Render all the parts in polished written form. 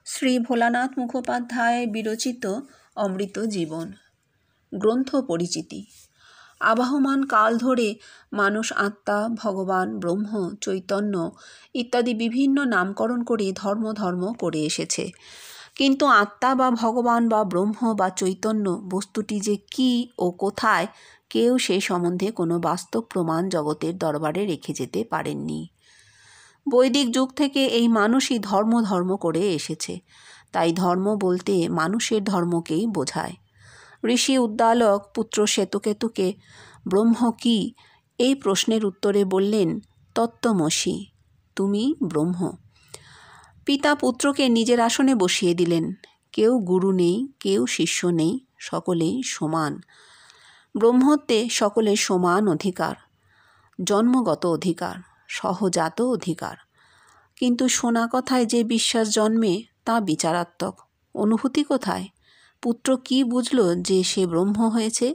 শ্রী ভোলানাথ মুখোপাধ্যায় বিরচিত অমৃত জীবন গ্রন্থ পরিচিতি। আবাহমান কাল ধরে মানুষ আত্মা, ভগবান, ব্রহ্ম, চৈতন্য ইত্যাদি বিভিন্ন নামকরণ করে ধর্ম করে এসেছে। কিন্তু আত্মা বা ভগবান বা ব্রহ্ম বা চৈতন্য বস্তুটি যে কী ও কোথায়, কেউ সে সম্বন্ধে কোনো বাস্তব প্রমাণ জগতের দরবারে রেখে যেতে পারেননি। বৈদিক যুগ থেকে এই মানুষই ধর্ম করে এসেছে। তাই ধর্ম বলতে মানুষের ধর্মকেই বোঝায়। ঋষি উদ্দালক পুত্র শ্বেতকেতুকে ব্রহ্ম কি এই প্রশ্নের উত্তরে বললেন, তত্ত্বমসি, তুমি ব্রহ্ম। পিতা পুত্রকে নিজের আসনে বসিয়ে দিলেন। কেউ গুরু নেই, কেউ শিষ্য নেই, সকলেই সমান। ব্রহ্মত্বে সকলের সমান অধিকার, জন্মগত অধিকার, সহজাত অধিকার। কিন্তু শোনা কথায় যে বিশ্বাস জন্মে তা বিচারাত্মক। অনুভূতি কোথায়? পুত্র কি বুঝল যে সে ব্রহ্ম হয়েছে?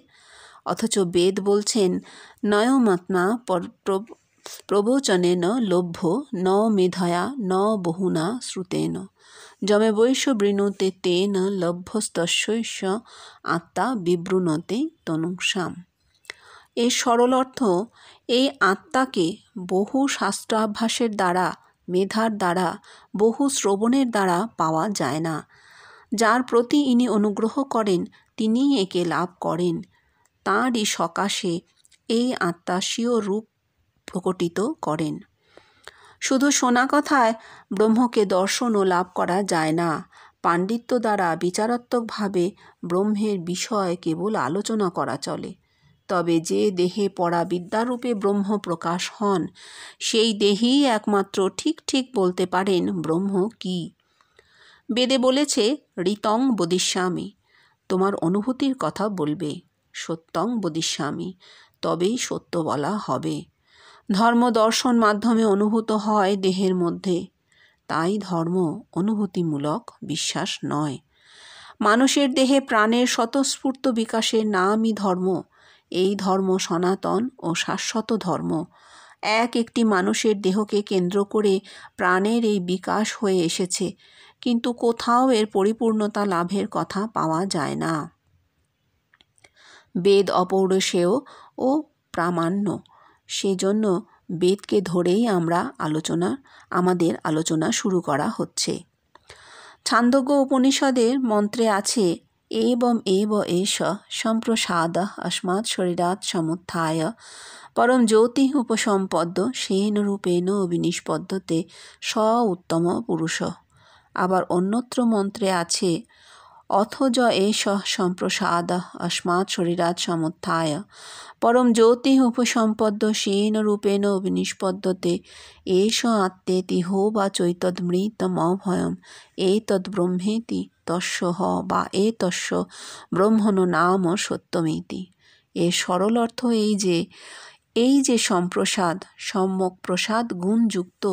অথচ বেদ বলছেন, নয়মাত্মা প্রবচনেন লভ্য ন মেধয়া ন বহুনা শ্রুতেন যমে বৈশ্য বৃণুতে তেন লভ্যস্তস্য আত্মা বিবৃণতে তনুষাম। এর সরল অর্থ, এই আত্মাকে বহু শাস্ত্রাভ্যাসের দ্বারা, মেধার দ্বারা, বহু শ্রবণের দ্বারা পাওয়া যায় না। যার প্রতি ইনি অনুগ্রহ করেন তিনিই একে লাভ করেন। তাঁরই সকাশে এই আত্মা স্বীয় রূপ প্রকটিত করেন। শুধু শোনা কথায় ব্রহ্মকে দর্শন ও লাভ করা যায় না। পাণ্ডিত্য দ্বারা বিচারাত্মকভাবে ব্রহ্মের বিষয় কেবল আলোচনা করা চলে। তবে যে দেহে পড়া বিদ্যারূপে ব্রহ্ম প্রকাশ হন, সেই দেহেই একমাত্র ঠিক বলতে পারেন ব্রহ্ম কি। বেদে বলেছে, ঋতং বদিষ্যামি, তোমার অনুভূতির কথা বলবে। সত্যং বদিষ্যামি, তবেই সত্য বলা হবে। ধর্ম দর্শন মাধ্যমে অনুভূত হয় দেহের মধ্যে। তাই ধর্ম অনুভূতিমূলক বিশ্বাস নয়। মানুষের দেহে প্রাণের স্বতঃস্ফূর্ত বিকাশের নামই ধর্ম। এই ধর্ম সনাতন ও শাশ্বত ধর্ম। একটি মানুষের দেহকে কেন্দ্র করে প্রাণের এই বিকাশ হয়ে এসেছে, কিন্তু কোথাও এর পরিপূর্ণতা লাভের কথা পাওয়া যায় না। বেদ অপৌরুষেয় ও প্রামাণ্য। সেজন্য বেদকে ধরেই আমাদের আলোচনা শুরু করা হচ্ছে। ছান্দোগ্য উপনিষদের মন্ত্রে আছে, এবম এব এষ সম্প্রসাদঃ अस्मात् শরীরাৎ সমুত্থায় পরম জ্যোতিঃ উপসম্পদ্য সেন রূপেণ বিনিষ্পদ্যতে স উত্তম পুরুষ। আবার অন্যত্র মন্ত্রে আছে, অথজ এষ সম্প্রসাদঃ अस्मात् শরীরাৎ সমুত্থায় পরম জ্যোতিঃ উপসম্পদ্য সেন রূপেণ বিনিষ্পদ্যতে এষ আত্মেতি হো বা চৈতদমৃতমভয়ম এতদ্ব্রহ্মেতি তস্য হ বা এতস্য ব্রহ্মণ নাম সত্যমেতি। এর সরল অর্থ এই যে সম্প্রসাদ, সম্যক প্রসাদ গুণযুক্ত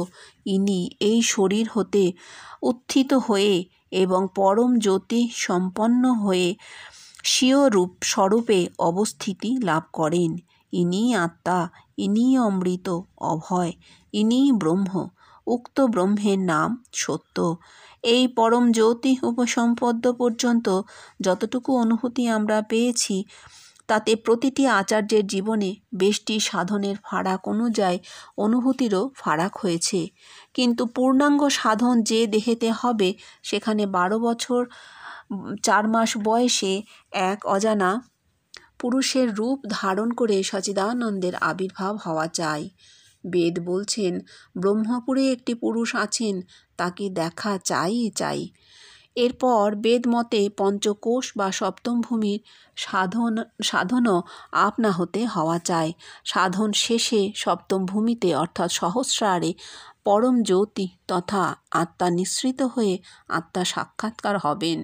ইনি এই শরীর হতে উত্থিত হয়ে এবং পরম জ্যোতি সম্পন্ন হয়ে স্বীয় স্বরূপে অবস্থিতি লাভ করেন। ইনিই আত্মা, ইনিই অমৃত, অভয়, ইনিই ব্রহ্ম। উক্ত ব্রহ্মের নাম সত্য। এই পরম জ্যোতি উপসম্পদ্য পর্যন্ত যতটুকু অনুভূতি আমরা পেয়েছি, তাতে প্রতিটি আচার্যের জীবনে বেশটি সাধনের ফারাক অনুযায়ী অনুভূতিরও ফারাক হয়েছে। কিন্তু পূর্ণাঙ্গ সাধন যে দেহেতে হবে, সেখানে 12 বছর 4 মাস বয়সে এক অজানা পুরুষের রূপ ধারণ করে সচিদানন্দের আবির্ভাব হওয়া চাই। বেদ বলছেন, ব্রহ্মপুরে একটি পুরুষ আছেন, তাকে দেখা চাই। এরপর বেদ মতে পঞ্চকোষ বা সপ্তম ভূমির সাধনও আপনা হতে হওয়া চাই। সাধন শেষে সপ্তম ভূমিতে অর্থাৎ সহস্রারে পরম জ্যোতি তথা আত্মা নিঃসৃত হয়ে আত্মা সাক্ষাৎকার হবেন।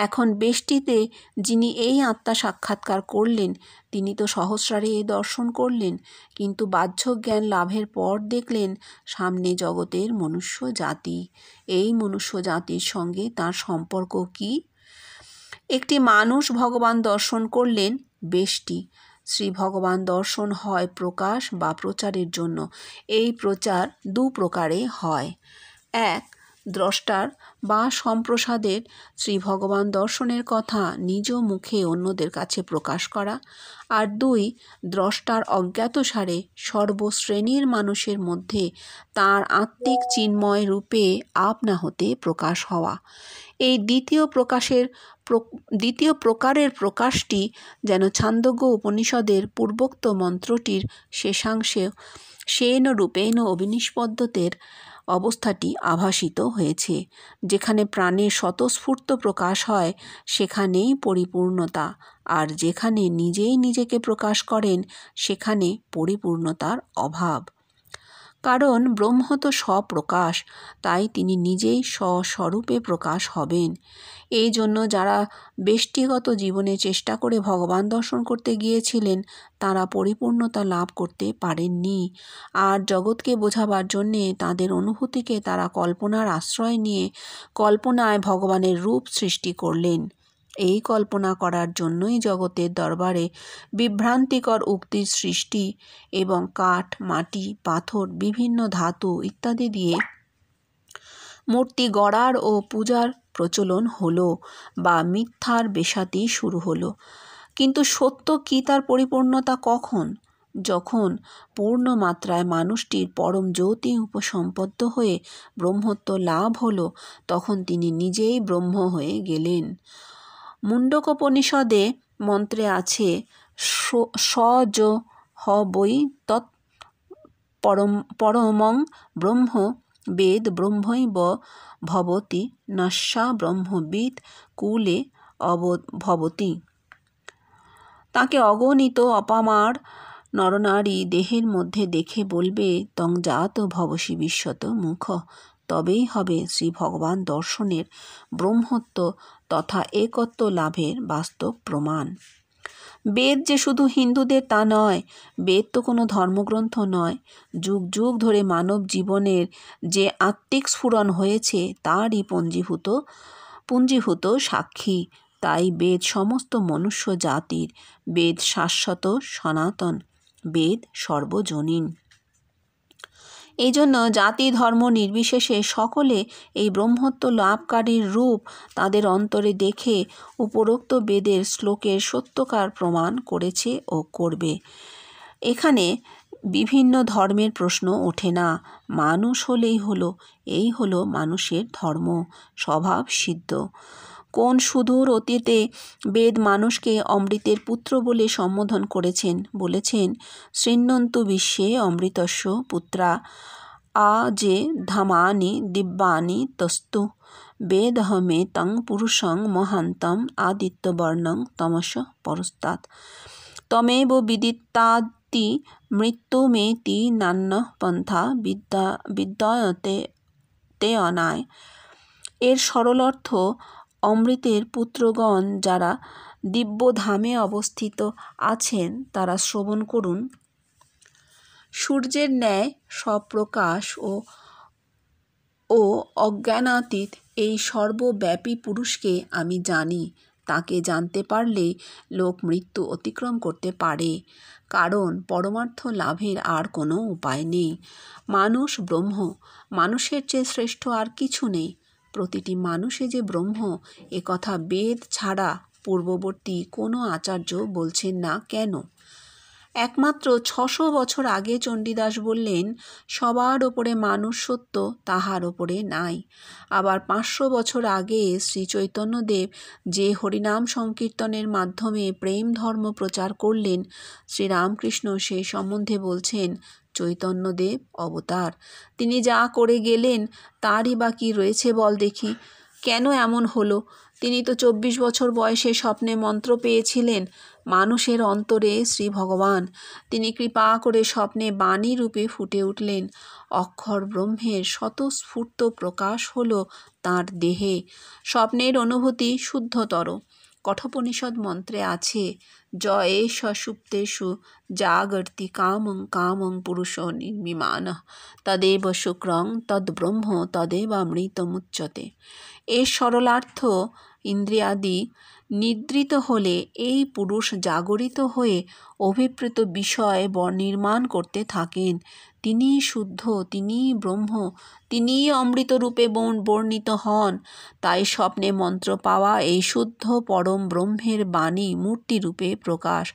এখন বেষ্টিতে যিনি এই আত্মা সাক্ষাৎকার করলেন, তিনি তো সহস্রারে এ দর্শন করলেন, কিন্তু বাহ্য জ্ঞান লাভের পর দেখলেন সামনে জগতের মনুষ্য জাতি। এই মনুষ্য জাতির সঙ্গে তার সম্পর্ক কি? একটি মানুষ ভগবান দর্শন করলেন, বেষ্টি। শ্রী ভগবান দর্শন হয় প্রকাশ বা প্রচারের জন্য। এই প্রচার 2 প্রকারে হয়। 1. দ্রষ্টার বা সম্প্রসাদের শ্রী ভগবান দর্শনের কথা নিজ মুখে অন্যদের কাছে প্রকাশ করা, আর 2 দ্রষ্টার অজ্ঞাতসারে সর্বশ্রেণীর মানুষের মধ্যে তাঁর আত্মিক চিন্ময় রূপে আপনা হতে প্রকাশ হওয়া। এই দ্বিতীয় প্রকারের প্রকাশটি যেন ছান্দোগ্য উপনিষদের পূর্বোক্ত মন্ত্রটির শেষাংশে সেন রূপেণ অবিনিষ্পদ্যতের অবস্থাটি আভাসিত হয়েছে। যেখানে প্রাণের স্বতঃস্ফূর্ত প্রকাশ হয় সেখানেই পরিপূর্ণতা, আর যেখানে নিজেই নিজেকে প্রকাশ করেন সেখানে পরিপূর্ণতার অভাব। কারণ ব্রহ্ম তো স্বপ্রকাশ, তাই তিনি নিজেই স্বস্বরূপে প্রকাশ হবেন। এই জন্য যারা ব্যষ্টিগত জীবনে চেষ্টা করে ভগবান দর্শন করতে গিয়েছিলেন তারা পরিপূর্ণতা লাভ করতে পারেননি, আর জগৎকে বোঝাবার জন্যে তাদের অনুভূতিকে তারা কল্পনার আশ্রয় নিয়ে কল্পনায় ভগবানের রূপ সৃষ্টি করলেন। এই কল্পনা করার জন্যই জগতের দরবারে বিভ্রান্তিকর উক্তির সৃষ্টি এবং কাঠ, মাটি, পাথর, বিভিন্ন ধাতু ইত্যাদি দিয়ে মূর্তি গড়ার ও পূজার প্রচলন হলো বা মিথ্যার বেশাতি শুরু হলো। কিন্তু সত্য কি, তার পরিপূর্ণতা কখন? যখন পূর্ণ মাত্রায় মানুষটির পরম জ্যোতি উপসম্পন্ন হয়ে ব্রহ্মত্ব লাভ হলো, তখন তিনি নিজেই ব্রহ্ম হয়ে গেলেন। মুণ্ডকোপনিষদে মন্ত্রে আছে স য হ বৈ তৎ পরমং ব্রহ্ম বেদ ব্রহ্মৈব ভবতি নস্যা ব্রহ্মবিদ কুলে ভবতি। তাকে অগণিত অপামার নরনারী দেহের মধ্যে দেখে বলবে তং জাত ভবসি বিশ্বত মুখ। তবেই হবে শ্রী ভগবান দর্শনের ব্রহ্মত্ব তথা একত্ব লাভের বাস্তব প্রমাণ। বেদ যে শুধু হিন্দুদের তা নয়, বেদ তো কোনো ধর্মগ্রন্থ নয়, যুগ যুগ ধরে মানব জীবনের যে আত্মিক স্ফুরণ হয়েছে তারই পুঞ্জীভূত সাক্ষী। তাই বেদ সমস্ত মনুষ্য জাতির, বেদ শাশ্বত সনাতন, বেদ সর্বজনীন। এই জন্য জাতি ধর্ম নির্বিশেষে সকলে এই ব্রহ্মত্ব লাভকারীর রূপ তাদের অন্তরে দেখে উপরোক্ত বেদের শ্লোকের সত্যকার প্রমাণ করেছে ও করবে। এখানে বিভিন্ন ধর্মের প্রশ্ন ওঠে না, মানুষ হলেই হলো। এই হলো মানুষের ধর্ম, স্বভাব সিদ্ধ। কোন সুদূর অতীতে বেদ মানুষকে অমৃতের পুত্র বলে সম্বোধন করেছেন, বলেছেন শৃণ্বন্তু বিশ্বে অমৃতস্য পুত্রা আ যে ধামানি দিব্যানি তস্তু বেদহমেতং পুরুষং মহান্তম আদিত্যবর্ণং তমস পরস্তাৎ তমেব বিদিত্তাতি মৃত্যুমেতি নান্য পন্থা বিদ্যতে তে অনায়। এর সরল অর্থ, অমৃতের পুত্রগণ যারা দিব্যধামে অবস্থিত আছেন তারা শ্রবণ করুন। সূর্যের ন্যায় স্বপ্রকাশ ও অজ্ঞানাতীত এই সর্বব্যাপী পুরুষকে আমি জানি। তাকে জানতে পারলে লোক মৃত্যু অতিক্রম করতে পারে, কারণ পরমার্থ লাভের আর কোনো উপায় নেই। মানুষ ব্রহ্ম, মানুষের চেয়ে শ্রেষ্ঠ আর কিছু নেই। প্রতিটি মানুষে যে ব্রহ্ম, একথা বেদ ছাড়া পূর্ববর্তী কোনো আচার্য বলছেন না কেন? একমাত্র 600 বছর আগে চণ্ডীদাস বললেন সবার ওপরে মানুষ সত্য, তাহার ওপরে নাই। আবার 500 বছর আগে শ্রী চৈতন্যদেব যে হরিনাম সংকীর্তনের মাধ্যমে প্রেম ধর্ম প্রচার করলেন, শ্রীরামকৃষ্ণ সেই সম্বন্ধে বলছেন চৈতন্যদেব অবতার। তিনি যা করে গেলেন তারই বা কি রয়েছে বল দেখি। কেন এমন হলো? তিনি তো 24 বছর বয়সে স্বপ্নে মন্ত্র পেয়েছিলেন মানুষের অন্তরে শ্রী ভগবান। তিনি কৃপা করে স্বপ্নে বাণী রূপে ফুটে উঠলেন। অক্ষর ব্রহ্মের স্বতঃস্ফূর্ত প্রকাশ হলো তাঁর দেহে। স্বপ্নের অনুভূতি শুদ্ধতর। কঠোপনিষদ মন্ত্রে আছে জয়েশ সুপ্তেষু জাগর্তি কামং কামং পুরুষ নির্মিমানঃ তদেব শুক্রং তদ্ব্রহ্ম তদেবামৃতমুচ্যতে। এর সরলার্থ, ইন্দ্রিয়াদি নিদ্রিত হলে এই পুরুষ জাগরিত হয়ে অভিপ্রেত বিষয় নির্মাণ করতে থাকেন। তিনিই শুদ্ধ, তিনিই ব্রহ্ম, তিনিই অমৃতরূপে বর্ণিত হন। তাই স্বপ্নে মন্ত্র পাওয়া এই শুদ্ধ পরম ব্রহ্মের বাণী মূর্তিরূপে প্রকাশ।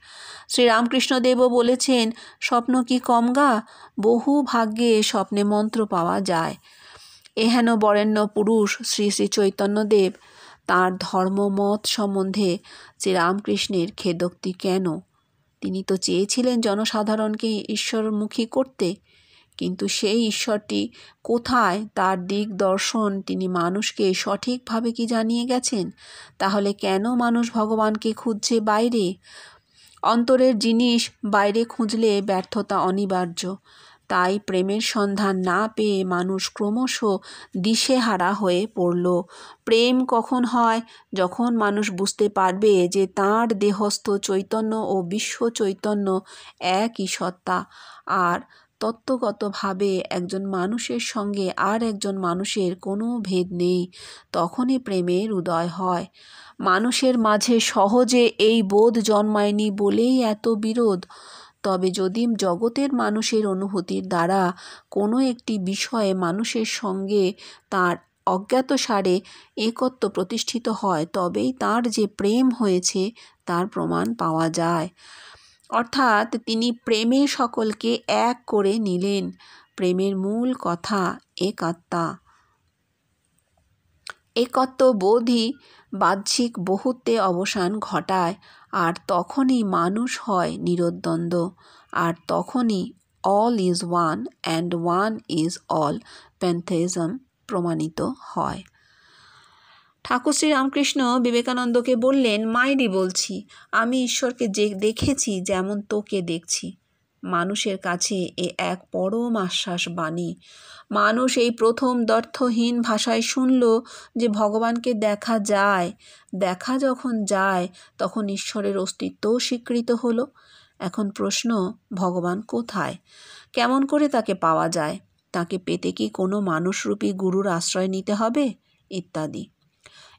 শ্রীরামকৃষ্ণদেবও বলেছেন, স্বপ্ন কি কম গা, বহু ভাগ্যে স্বপ্নে মন্ত্র পাওয়া যায়। এহেন বরেণ্য পুরুষ শ্রী শ্রী চৈতন্যদেব তাঁর ধর্মমত সম্বন্ধে শ্রীরামকৃষ্ণের খেদোক্তি কেন? তিনি তো চেয়েছিলেন জনসাধারণকে ঈশ্বরমুখী করতে, কিন্তু সেই ঈশ্বরটি কোথায় তার দিক দর্শন তিনি মানুষকে সঠিকভাবে কি জানিয়ে গেছেন? তাহলে কেন মানুষ ভগবানকে খুঁজছে বাইরে? অন্তরের জিনিস বাইরে খুঁজলে ব্যর্থতা অনিবার্য। তাই প্রেমের সন্ধান না পেয়ে মানুষ ক্রমশ দিশেহারা হয়ে পড়ল। প্রেম কখন হয়? যখন মানুষ বুঝতে পারবে যে তাঁর দেহস্থ চৈতন্য ও বিশ্ব চৈতন্য একই সত্তা, আর তত্ত্বগতভাবে একজন মানুষের সঙ্গে আর একজন মানুষের কোনো ভেদ নেই, তখনই প্রেমের উদয় হয়। মানুষের মাঝে সহজে এই বোধ জন্মায়নি বলেই এত বিরোধ। তবে যদি জগতের মানুষের অনুভূতির দ্বারা কোনো একটি বিষয়ে মানুষের সঙ্গে তার অজ্ঞাতসারে একত্ব প্রতিষ্ঠিত হয়, তবেই তার যে প্রেম হয়েছে তার প্রমাণ পাওয়া যায়। অর্থাৎ তিনি প্রেমে সকলকে এক করে নিলেন। প্রেমের মূল কথা একাত্মা। একত্ব বোধই বাহ্যিক বহুত্বে অবসান ঘটায়, আর তখনই মানুষ হয় নিরদ্বন্দ্ব, আর তখনই all is one and one is all pantheism প্রমাণিত হয়। ঠাকুর শ্রীরামকৃষ্ণ বিবেকানন্দকে বললেন, মাইরি বলছি, আমি ঈশ্বরকে দেখেছি যেমন তোকে দেখছি। মানুষের কাছে এ এক পরম আশ্বাস বাণী। মানুষ এই প্রথম দ্ব্যর্থহীন ভাষায় শুনল যে ভগবানকে দেখা যায়। দেখা যখন যায় তখন ঈশ্বরের অস্তিত্বও স্বীকৃত হলো। এখন প্রশ্ন, ভগবান কোথায়? কেমন করে তাকে পাওয়া যায়? তাকে পেতে কি কোনো মানুষরূপী গুরুর আশ্রয় নিতে হবে? ইত্যাদি।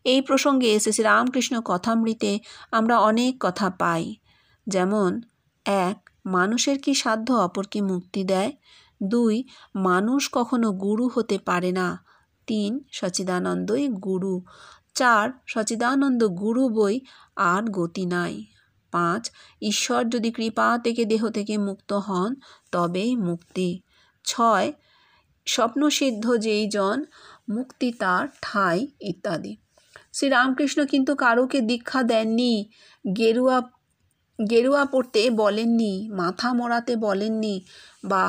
এই প্রসঙ্গে শ্রী রামকৃষ্ণ কথামৃতে আমরা অনেক কথা পাই। যেমন 1. মানুষের কি সাধ্য অপরকে মুক্তি দেয়? 2. মানুষ কখনো গুরু হতে পারে না। 3. সচিদানন্দই গুরু। 4. সচিদানন্দ গুরু বই আর গতি নাই। 5. ঈশ্বর যদি কৃপা থেকে দেহ থেকে মুক্ত হন তবেই মুক্তি। 6. স্বপ্নসিদ্ধ যেই জন মুক্তি তার ঠাঁই, ইত্যাদি। শ্রীরামকৃষ্ণ কিন্তু কারোকে দীক্ষা দেননি, গেরুয়া পড়তে বলেননি, মাথা মোড়াতে বলেননি, বা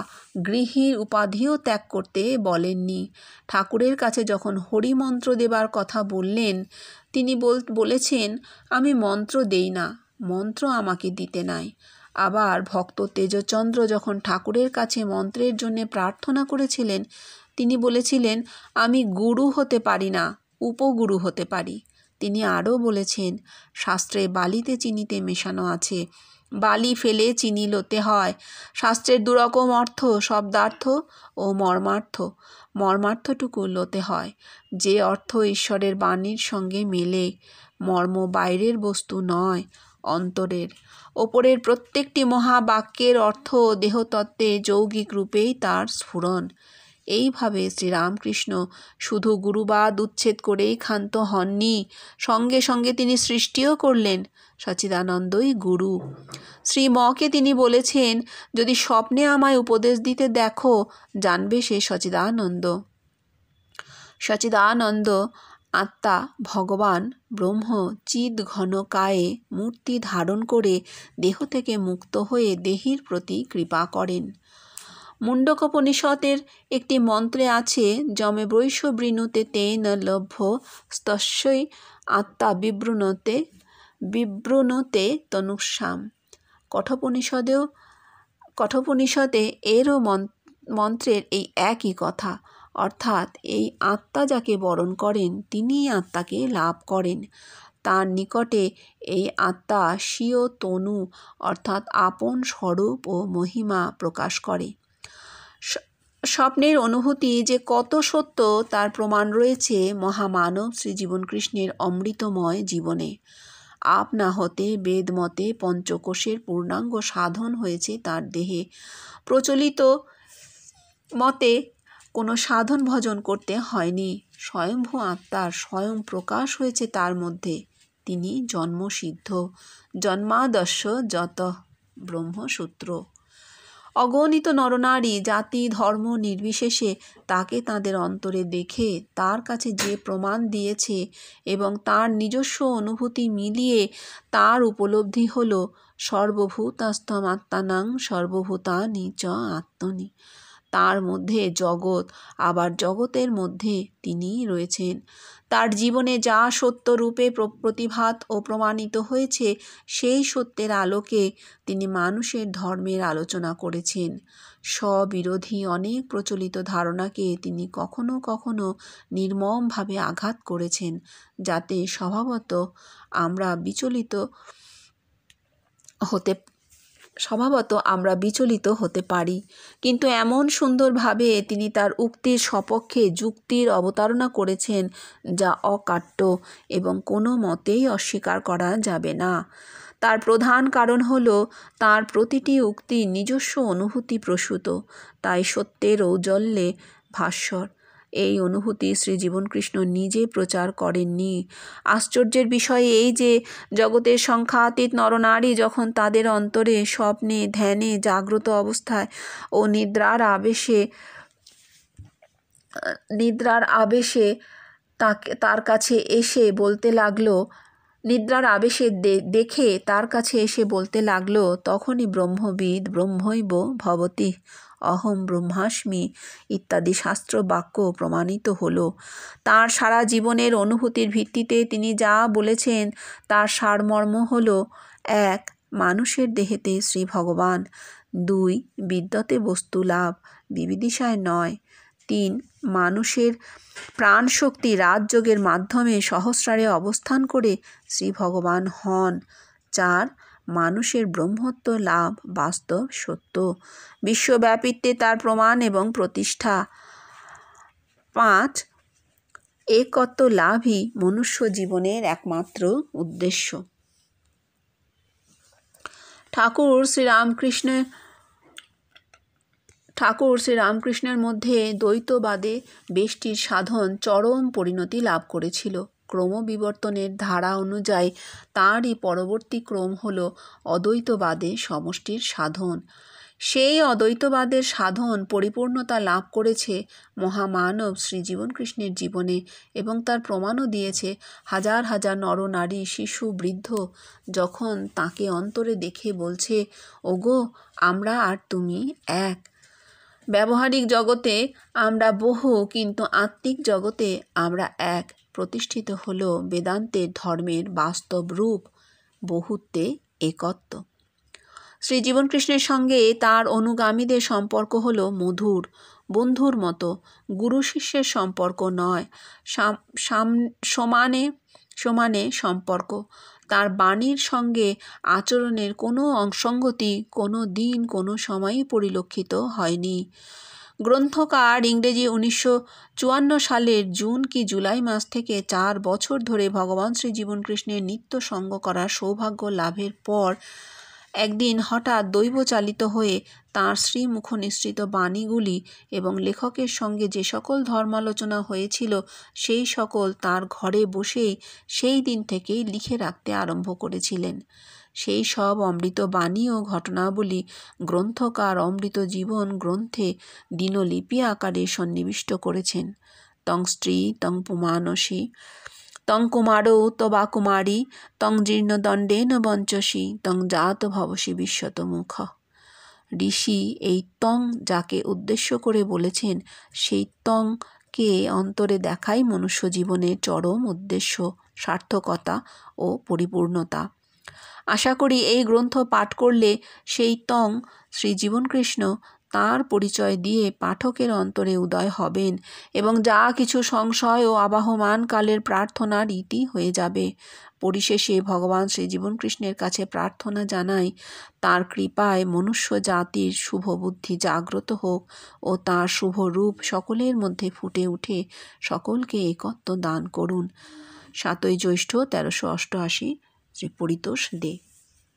গৃহীর উপাধিও ত্যাগ করতে বলেননি। ঠাকুরের কাছে যখন হরিমন্ত্র দেবার কথা বললেন, তিনি বলেছেন, আমি মন্ত্র দেই না, মন্ত্র আমাকে দিতে নাই। আবার ভক্ত তেজচন্দ্র যখন ঠাকুরের কাছে মন্ত্রের জন্য প্রার্থনা করেছিলেন, তিনি বলেছিলেন, আমি গুরু হতে পারি না, উপগুরু হতে পারি। তিনি আরও বলেছেন, শাস্ত্রে বালিতে চিনিতে মেশানো আছে, বালি ফেলে চিনি লতে হয়। শাস্ত্রের দুরকম অর্থ, শব্দার্থ ও মর্মার্থ। মর্মার্থটুকু লতে হয়। যে অর্থ ঈশ্বরের বাণীর সঙ্গে মেলে। মর্ম বাইরের বস্তু নয়, অন্তরের। ওপরের প্রত্যেকটি মহাবাক্যের অর্থ দেহতত্ত্বে যৌগিক রূপেই তার স্ফুরণ। এইভাবে শ্রীরামকৃষ্ণ শুধু গুরুবাদ উচ্ছেদ করেই ক্ষান্ত হননি, সঙ্গে সঙ্গে তিনি সৃষ্টিও করলেন। সচিদানন্দই গুরু। শ্রীমকে তিনি বলেছেন, যদি স্বপ্নে আমায় উপদেশ দিতে দেখো, জানবে সে সচিদানন্দ। সচিদানন্দ আত্মা, ভগবান ব্রহ্ম চিদ ঘন কায়ে মূর্তি ধারণ করে দেহ থেকে মুক্ত হয়ে দেহীর প্রতি কৃপা করেন। মুণ্ডকোপনিষদের একটি মন্ত্রে আছে, যমে বৈশ্য বৃণুতে তেন লভ্য তস্যৈ আত্মা বিবৃণুতে তনুস্যাম। কঠোপনিষদে এরও মন্ত্রের এই একই কথা। অর্থাৎ এই আত্মা যাকে বরণ করেন তিনিই আত্মাকে লাভ করেন। তার নিকটে এই আত্মা স্বীয় তনু অর্থাৎ আপন স্বরূপ ও মহিমা প্রকাশ করে। স্বপ্নের অনুভূতি যে কত সত্য তার প্রমাণ রয়েছে মহামানব শ্রী জীবনকৃষ্ণের অমৃতময় জীবনে। আপনা হতে বেদমতে পঞ্চকোষের পূর্ণাঙ্গ সাধন হয়েছে তার দেহে। প্রচলিত মতে কোনো সাধন ভজন করতে হয়নি, স্বয়ংভূ আত্মার স্বয়ং প্রকাশ হয়েছে তার মধ্যে। তিনি জন্মসিদ্ধ, জন্মাদস্য যত ব্রহ্মসূত্র। অগণিত নরনারী জাতি ধর্ম নির্বিশেষে তাকে তাদের অন্তরে দেখে তার কাছে যে প্রমাণ দিয়েছে এবং তার নিজস্ব অনুভূতি মিলিয়ে তার উপলব্ধি হল সর্বভূতাস্তমাত্মানাং সর্বভূতানি চ আত্মনি। তার মধ্যে জগৎ, আবার জগতের মধ্যে তিনিই রয়েছেন। তার জীবনে যা সত্য রূপে প্রতিভাত ও প্রমাণিত হয়েছে সেই সত্যের আলোকে তিনি মানুষের ধর্মের আলোচনা করেছেন। স্ববিরোধী অনেক প্রচলিত ধারণাকে তিনি কখনো কখনো নির্মমভাবে আঘাত করেছেন, যাতে স্বভাবত আমরা বিচলিত হতে পারি। কিন্তু এমন সুন্দরভাবে তিনি তার উক্তির সপক্ষে যুক্তির অবতারণা করেছেন যা অকাট্য এবং কোনো মতেই অস্বীকার করা যাবে না। তার প্রধান কারণ হল তার প্রতিটি উক্তি নিজস্ব অনুভূতি প্রসূত, তাই সত্যের ঔজ্জ্বল্যে ভাস্বর। এই অনুভূতি শ্রী জীবনকৃষ্ণ নিজে প্রচার করেননি। আশ্চর্যের বিষয় এই যে জগতের সংখ্যাতীত নরনারী যখন তাদের অন্তরে স্বপ্নে, ধ্যানে, জাগ্রত অবস্থায় ও নিদ্রার আবেশে তার কাছে এসে বলতে লাগলো, নিদ্রার আবেশে দেখে তার কাছে এসে বলতে লাগলো, তখনই ব্রহ্মবিদ ব্রহ্মৈব ভবতি অহম ব্রহ্মাস্মি ইত্যাদি শাস্ত্র বাক্য প্রমাণিত হলো। তার সারা জীবনের অনুভূতির ভিত্তিতে তিনি যা বলেছেন তার সারমর্ম হল: 1. মানুষের দেহেতে শ্রী ভগবান। 2. বিদ্যতে বস্তু লাভ, বিবিদিশায় নয়। 3. মানুষের প্রাণশক্তি রাজযোগের মাধ্যমে সহস্রারে অবস্থান করে শ্রী ভগবান হন। 4. মানুষের ব্রহ্মত্ব লাভ বাস্তব সত্য, বিশ্বব্যাপিত্বে তার প্রমাণ এবং প্রতিষ্ঠা। 5. একত্ব লাভই মনুষ্য জীবনের একমাত্র উদ্দেশ্য। ঠাকুর শ্রীরামকৃষ্ণের মধ্যে দ্বৈতবাদে বেষ্টির সাধন চরম পরিণতি লাভ করেছিল। ক্রমবিবর্তনের ধারা অনুযায়ী তারই পরবর্তী ক্রম হল অদ্বৈতবাদে সমষ্টির সাধন। সেই অদ্বৈতবাদের সাধন পরিপূর্ণতা লাভ করেছে মহামানব শ্রী জীবনকৃষ্ণের জীবনে এবং তার প্রমাণও দিয়েছে হাজার হাজার নরনারী, শিশু, বৃদ্ধ যখন তাকে অন্তরে দেখে বলছে, ওগো আমরা আর তুমি এক। ব্যবহারিক জগতে আমরা বহু, কিন্তু আত্মিক জগতে আমরা এক প্রতিষ্ঠিত হল বেদান্তের ধর্মের বাস্তব রূপ, বহুত্বে একত্ব। শ্রী জীবনকৃষ্ণের সঙ্গে তার অনুগামীদের সম্পর্ক হল মধুর, বন্ধুর মতো, গুরু শিষ্যের সম্পর্ক নয়, সমানে সমানে সম্পর্ক। তার বাণীর সঙ্গে আচরণের কোনো অসঙ্গতি কোনো দিন কোনো সময়ই পরিলক্ষিত হয়নি। গ্রন্থকার ইংরেজি 1954 সালের জুন কি জুলাই মাস থেকে 4 বছর ধরে ভগবান শ্রী জীবনকৃষ্ণের নিত্য সঙ্গ করার সৌভাগ্য লাভের পর একদিন হঠাৎ দৈবচালিত হয়ে তাঁর শ্রীমুখ নিঃসৃত বাণীগুলি এবং লেখকের সঙ্গে যে সকল ধর্মালোচনা হয়েছিল সেই সকল তাঁর ঘরে বসেই সেই দিন থেকেই লিখে রাখতে আরম্ভ করেছিলেন। সেই সব অমৃত বাণী ও ঘটনাবলী গ্রন্থকার অমৃত জীবন গ্রন্থে দিনলিপি আকারে সন্নিবিষ্ট করেছেন। তং স্ত্রী তং পুমানসী তং কুমারৌ তবা কুমারী তং জীর্ণদণ্ডেন বঞ্চসী তং জাত ভবসী বিশ্বত মুখ। ঋষি এই তং যাকে উদ্দেশ্য করে বলেছেন সেই তংকে অন্তরে দেখাই মনুষ্য জীবনের চরম উদ্দেশ্য, সার্থকতা ও পরিপূর্ণতা। আশা করি এই গ্রন্থ পাঠ করলে সেই তং শ্রী জীবনকৃষ্ণ তাঁর পরিচয় দিয়ে পাঠকের অন্তরে উদয় হবেন এবং যা কিছু সংশয় ও আবাহমান কালের প্রার্থনার ইতি হয়ে যাবে। পরিশেষে ভগবান শ্রীজীবন কৃষ্ণের কাছে প্রার্থনা জানাই, তাঁর কৃপায় মনুষ্য জাতির শুভ বুদ্ধি জাগ্রত হোক ও তাঁর শুভ রূপ সকলের মধ্যে ফুটে উঠে সকলকে একত্ব দান করুন। 7ই জ্যৈষ্ঠ 1388, শ্রী পরিতোষ দে।